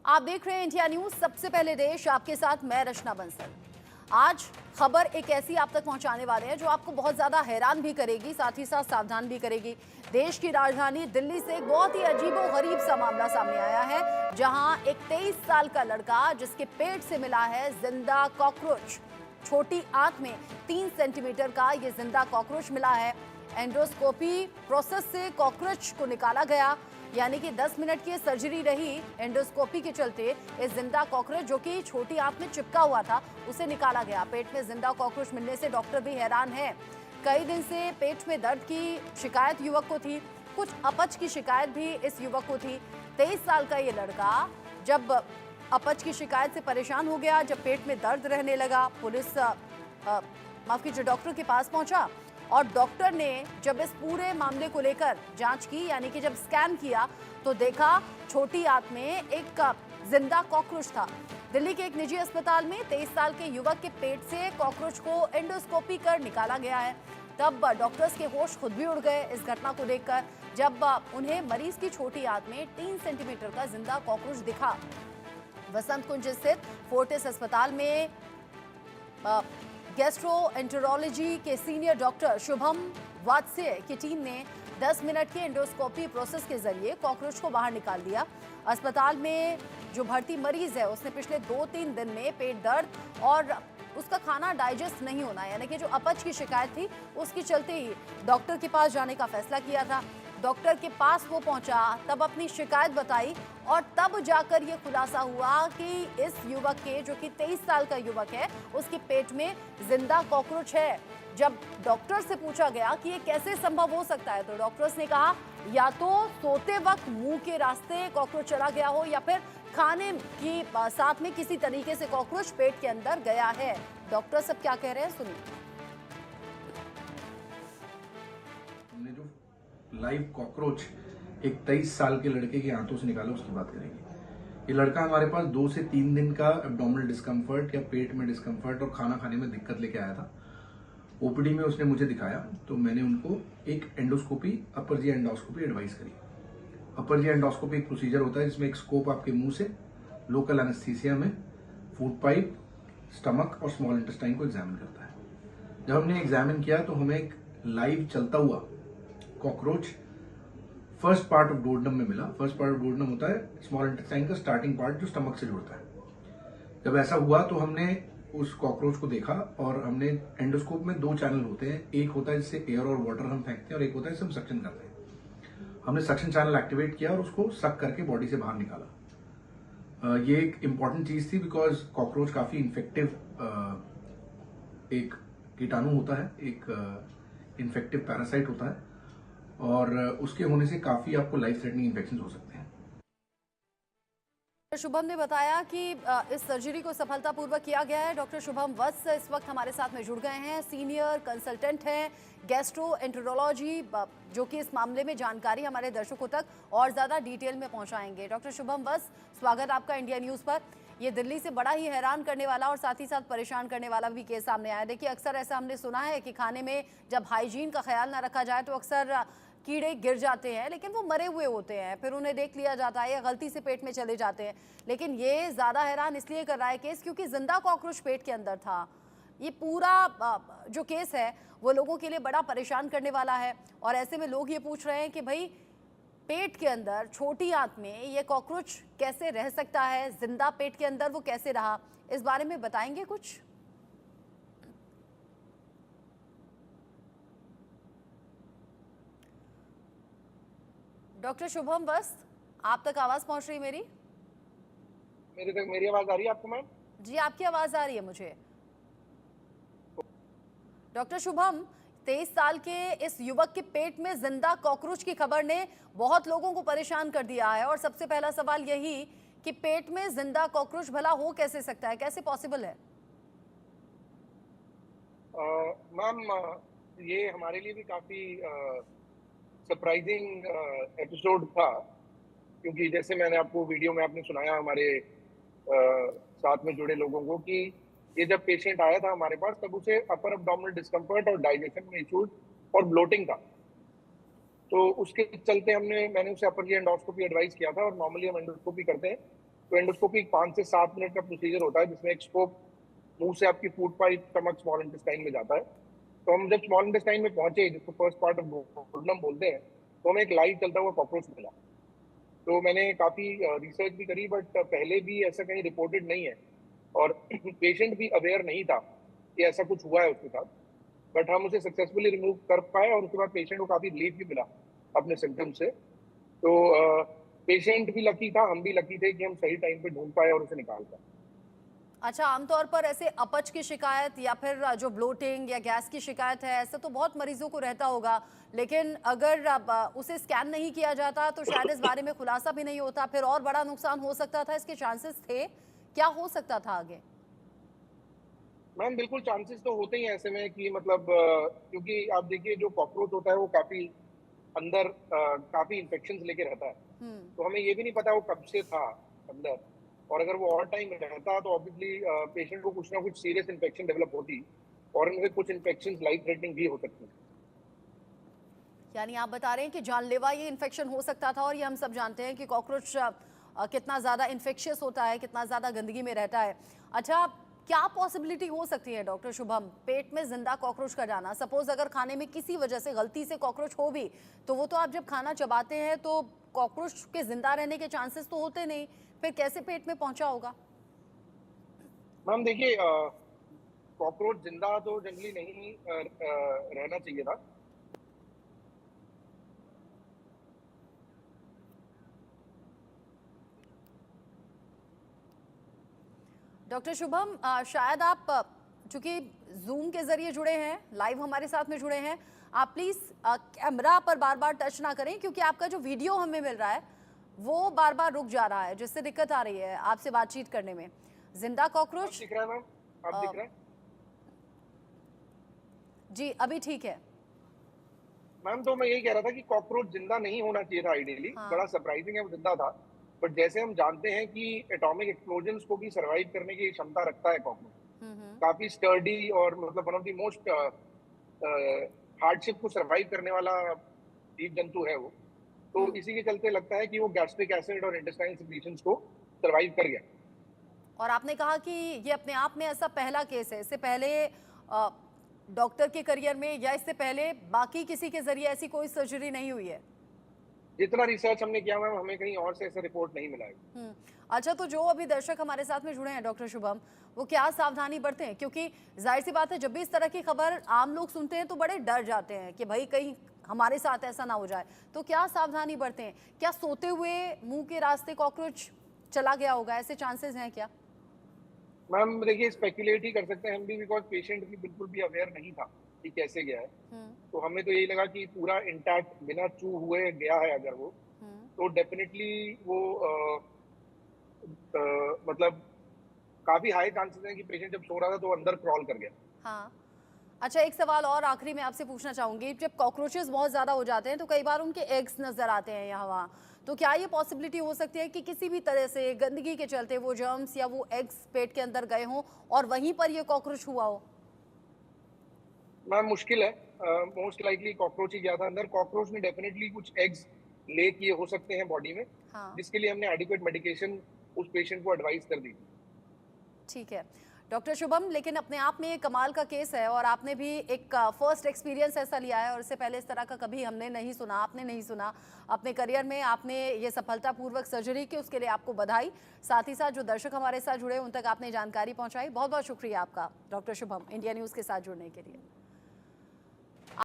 आप देख रहे हैं इंडिया न्यूज, सबसे पहले देश, आपके साथ मैं रचना बंसल। आज खबर एक ऐसी आप तक पहुंचाने वाले हैं जो आपको बहुत ज्यादा हैरान भी करेगी, साथ ही साथ सावधान भी करेगी। देश की राजधानी दिल्ली से एक बहुत ही अजीबोगरीब सा मामला सामने आया है, जहां एक 23 साल का लड़का जिसके पेट से मिला है जिंदा कॉकरोच। छोटी आंत में 3 सेंटीमीटर का ये जिंदा कॉकरोच मिला है। एंडोस्कोपी प्रोसेस से कॉकरोच को निकाला गया, यानी कि 10 मिनट की सर्जरी रही एंडोस्कोपी के चलते। इस जिंदा कॉकरोच जो कि छोटी आंत में चिपका हुआ था उसे निकाला गया। पेट में जिंदा कॉकरोच मिलने से डॉक्टर भी हैरान है। कई दिन से पेट में दर्द की शिकायत युवक को थी, कुछ अपच की शिकायत भी इस युवक को थी। 23 साल का ये लड़का जब अपच की शिकायत से परेशान हो गया, जब पेट में दर्द रहने लगा, पुलिस माफ कीजिए डॉक्टर के पास पहुंचा और डॉक्टर ने जब इस पूरे मामले को लेकर जांच की, यानी कि जब स्कैन किया तो देखा छोटी आंत में एक जिंदा कॉकरोच था। दिल्ली के एक निजी अस्पताल में 23 साल के युवक के पेट से कॉकरोच को एंडोस्कोपी कर निकाला गया है। तब डॉक्टर्स के होश खुद भी उड़ गए इस घटना को देखकर, जब उन्हें मरीज की छोटी आंत में 3 सेंटीमीटर का जिंदा कॉकरोच दिखा। वसंत कुंज स्थित फोर्टिस अस्पताल में गैस्ट्रोएंटेरोलॉजी के सीनियर डॉक्टर शुभम वात्स्य की टीम ने 10 मिनट की एंडोस्कोपी प्रोसेस के जरिए कॉकरोच को बाहर निकाल दिया। अस्पताल में जो भर्ती मरीज है उसने पिछले 2-3 दिन में पेट दर्द और उसका खाना डाइजेस्ट नहीं होना, यानी कि जो अपच की शिकायत थी उसके चलते ही डॉक्टर के पास जाने का फैसला किया था। डॉक्टर के पास वो पहुंचा, तब अपनी शिकायत बताई और तब जाकर ये खुलासा हुआ कि इस युवक के, जो कि 23 साल का युवक है, उसके पेट में जिंदा कॉकरोच है। जब डॉक्टर से पूछा गया कि ये कैसे संभव हो सकता है, तो डॉक्टर्स ने कहा या तो सोते वक्त मुंह के रास्ते कॉकरोच चला गया हो या फिर खाने की साथ में किसी तरीके से कॉकरोच पेट के अंदर गया है। डॉक्टर सब क्या कह रहे हैं सुनिए। लाइव कॉकरोच एक 23 साल के लड़के के आंतों से निकाला, उसकी बात करेंगे। ये लड़का हमारे पास 2 से 3 दिन का एब्डोमिनल डिस्कम्फर्ट या पेट में डिस्कम्फर्ट और खाना खाने में दिक्कत लेके आया था। ओपीडी में उसने मुझे दिखाया तो मैंने उनको एक एंडोस्कोपी, अपर जी एंडोस्कोपी एडवाइस करी। अपर जी एंडोस्कोपी एक प्रोसीजर होता है जिसमें एक स्कोप आपके मुंह से लोकल एनेस्थीसिया में फूड पाइप, स्टमक और स्मॉल इंटेस्टाइन को एग्जामिन करता है। जब हमने एग्जामिन किया तो हमें एक लाइव चलता हुआ कॉकरोच फर्स्ट पार्ट ऑफ डोडनम में मिला। फर्स्ट पार्ट ऑफ डोडनम होता है स्मॉल इंटेस्टाइन का स्टार्टिंग पार्ट जो स्टमक से जुड़ता है। जब ऐसा हुआ तो हमने उस कॉकरोच को देखा और हमने एंडोस्कोप में 2 चैनल होते हैं, एक होता है जिससे एयर और वाटर हम फेंकते हैं और एक होता है जिससे हम सक्शन करते हैं। हमने सक्शन चैनल एक्टिवेट किया और उसको सक करके बॉडी से बाहर निकाला। ये एक इंपॉर्टेंट चीज थी बिकॉज कॉकरोच काफी इन्फेक्टिव एक कीटाणु होता है, एक इन्फेक्टिव पैरासाइट होता है और उसके होने से काफी आपको लाइफ थ्रेटनिंग इन्फेक्शन हो सकते हैं। शुभम ने बताया कि इस सर्जरी को सफलतापूर्वक किया गया है। डॉक्टर शुभम वत्स इस वक्त हमारे साथ में जुड़ गए हैं, सीनियर कंसल्टेंट हैं गैस्ट्रोएंटेरोलॉजी, जो कि इस मामले में जानकारी हमारे दर्शकों तक और ज्यादा डिटेल में पहुंचाएंगे। डॉक्टर शुभम वत्स, स्वागत आपका इंडिया न्यूज पर। ये दिल्ली से बड़ा ही हैरान करने वाला और साथ ही साथ परेशान करने वाला भी केस सामने आया। देखिए, अक्सर ऐसा हमने सुना है कि खाने में जब हाइजीन का ख्याल ना रखा जाए तो अक्सर कीड़े गिर जाते हैं, लेकिन वो मरे हुए होते हैं, फिर उन्हें देख लिया जाता है या गलती से पेट में चले जाते हैं। लेकिन ये ज्यादा हैरान इसलिए कर रहा है केस क्योंकि जिंदा कॉकरोच पेट के अंदर था। ये पूरा जो केस है वो लोगों के लिए बड़ा परेशान करने वाला है और ऐसे में लोग ये पूछ रहे हैं कि भाई पेट के अंदर छोटी आंत में ये कॉकरोच कैसे रह सकता है, जिंदा पेट के अंदर वो कैसे रहा, इस बारे में बताएंगे कुछ? डॉक्टर शुभम वत्स, आप तक आवाज पहुंच रही मेरी? मेरी आवाज आ रही है आपको मैम? जी, आपकी आवाज आ रही है मुझे। डॉक्टर शुभम, 23 साल के इस युवक के पेट में जिंदा कॉकरोच की खबर ने बहुत लोगों को परेशान कर दिया है और सबसे पहला सवाल यही कि पेट में जिंदा कॉकरोच भला हो कैसे सकता है, कैसे पॉसिबल है? मैम, ये हमारे लिए भी काफी सरप्राइजिंग एपिसोड था, क्योंकि जैसे मैंने आपको वीडियो में आपने सुनाया हमारे साथ में जुड़े लोगों को कि ये जब पेशेंट आया था हमारे पास तब उसे अपर एब्डोमिनल डिस्कम्फर्ट और डाइजेशन में इश्यूज और ब्लोटिंग था। तो उसके चलते मैंने उसे अपर जी एंडोस्कोपी एडवाइस किया था और नॉर्मली हम एंडोस्कोपी करते हैं तो एंडोस्कोपी 5 से 7 मिनट का प्रोसीजर होता है, जिसमें एक स्कोप मुंह से आपकी food pipe stomach small intestine में जाता है। तो हम जब स्मॉल इंटेस्टाइन में पहुंचे, जिसको फर्स्ट पार्ट ऑफ डुओडेनम बोलते हैं, तो हमें एक लाइव चलता हुआ कॉकरोच मिला। तो मैंने काफी रिसर्च भी करी, बट पहले भी ऐसा कहीं रिपोर्टेड नहीं है और पेशेंट भी अवेयर नहीं था कि ऐसा कुछ हुआ है उसके साथ। बट हम उसे सक्सेसफुली रिमूव कर पाए और उसके बाद पेशेंट को काफी रिलीफ भी मिला अपने सिम्टम्स से। तो पेशेंट भी लकी था, हम भी लकी थे कि हम सही टाइम पे ढूंढ पाए और उसे निकाल पाए। अच्छा, आमतौर पर ऐसे अपच की शिकायत या फिर जो ब्लोटिंग या गैस की शिकायत है, ऐसा तो बहुत मरीजों को रहता होगा, लेकिन अगर अब उसे स्कैन नहीं किया जाता तो शायद इस बारे में खुलासा भी नहीं होता, फिर और बड़ा नुकसान हो सकता था। इसके चांसेस थे, क्या हो सकता था आगे? मैम बिल्कुल चांसेस तो होते ही हैं ऐसे में कि मतलब क्योंकि आप देखिए जो कॉकरोच होता है वो काफी अंदर काफी इन्फेक्शन लेके रहता है। तो हमें ये भी नहीं पता वो कब से था अंदर, और अगर वो ऑल टाइम रहता तो ऑब्वियसली पेशेंट को कुछ ना कुछ सीरियस इन्फेक्शन डेवलप होती और उनमें कुछ इन्फेक्शन लाइफ थ्रेटनिंग भी हो सकती है। यानी आप बता रहे हैं कि जानलेवा ये इन्फेक्शन हो सकता था, और ये हम सब जानते हैं कि कॉकरोच कितना ज़्यादा इन्फेक्शियस होता है, कितना ज़्यादा गंदगी में रहता है। अच्छा, क्या पॉसिबिलिटी हो सकती है डॉक्टर शुभम, पेट में जिंदा कॉकरोच का जाना? सपोज अगर खाने में किसी वजह से गलती से कॉकरोच हो भी, तो वो तो आप जब खाना चबाते हैं तो कॉकरोच के जिंदा रहने के चांसेस तो होते नहीं, फिर कैसे पेट में पहुंचा होगा? मैम देखिए कॉकरोच जिंदा तो जनरली नहीं रहना चाहिए था। डॉक्टर शुभम, शायद आप चूंकि जूम के जरिए जुड़े हैं, लाइव हमारे साथ में जुड़े हैं, आप प्लीज कैमरा पर बार बार टच ना करें, क्योंकि आपका जो वीडियो हमें मिल रहा है वो बार बार रुक जा रहा है, जिससे दिक्कत आ रही है आपसे बातचीत करने में। जिंदा कॉकरोच दिख रहा है मैम? आप दिख रहा है? जी, अभी ठीक है। मैम तो मैं यही कह रहा था कि कॉकरोच जिंदा नहीं होना चाहिए था आइडियली। हाँ। बड़ा सरप्राइजिंग है वो जिंदा था, बट जैसे हम जानते हैं कि एटॉमिक एक्सप्लोजन्स को भी सरवाइव करने की क्षमता रखता है कॉकरोच। काफी स्टर्डी और मतलब one of the most hardship को सरवाइव करने वाला जीव जंतु है वो। तो इसी के चलते लगता है कि वो गैस्ट्रिक एसिड और इंटेस्टाइन सिक्रीशंस को सरवाइव कर गया। और आपने कहा कि ये अपने आप में ऐसा पहला केस है, इससे पहले डॉक्टर के करियर में या इससे पहले बाकी किसी के जरिए ऐसी कोई सर्जरी नहीं हुई है? जितना रिसर्च हमने किया मैम, हमें कहीं और से ऐसा रिपोर्ट नहीं मिला है। अच्छा, तो जो अभी दर्शक हमारे साथ में जुड़े हैं डॉक्टर शुभम, वो क्या सावधानी बरतें? क्योंकि जाहिर सी बात है, जब भी इस तरह की खबर आम लोग सुनते हैं तो बड़े डर जाते हैं कि भाई कहीं हमारे साथ ऐसा ना हो जाए। तो क्या सावधानी बरतें? क्या सोते हुए मुंह के रास्ते कॉकरोच चला गया होगा, ऐसे चांसेस हैं क्या? मैम देखिए स्पेकुलेट ही कर सकते हैं हम भी, बिकॉज पेशेंट भी बिल्कुल भी अवेयर नहीं था कि कैसे गया है। तो हमें तो यही लगा कि पूरा इंटैक्ट बिना चू हुए गया है अगर वो, तो डेफिनेटली वो मतलब काफी हाई चांसेस हैं कि पेशेंट जब सो रहा था तो अंदर क्रॉल कर गया। हाँ। अच्छा, एक सवाल और आखिरी में आपसे पूछना चाहूंगी। जब कॉकरोचेस बहुत ज्यादा हो जाते हैं तो कई बार उनके एग्स नजर आते हैं यहाँ वहाँ, तो क्या ये पॉसिबिलिटी हो सकती है कि किसी भी तरह से गंदगी के चलते वो जर्म्स या वो एग्स पेट के अंदर गए हों और वहीं पर ये कॉकरोच हुआ हो? मैम मुश्किल है, मोस्ट लाइकली कॉकरोच ही गया था अंदर। कॉकरोच ने डेफिनेटली कुछ एग्स ले किए हो सकते हैं बॉडी में। हाँ। जिसके लिए हमने एडिक्वेट मेडिकेशन उस पेशेंट को एडवाइस कर दी थी। ठीक है डॉक्टर शुभम, लेकिन अपने आप में ये कमाल का केस है और आपने भी एक फर्स्ट एक्सपीरियंस ऐसा लिया है और इससे पहले इस तरह का कभी हमने नहीं सुना, आपने नहीं सुना। अपने करियर में आपने ये सफलतापूर्वक सर्जरी की, उसके लिए आपको बधाई। साथ ही साथ जो दर्शक हमारे साथ जुड़े उन तक आपने जानकारी पहुंचाई, बहुत बहुत शुक्रिया आपका डॉक्टर शुभम इंडिया न्यूज़ के साथ जुड़ने के लिए।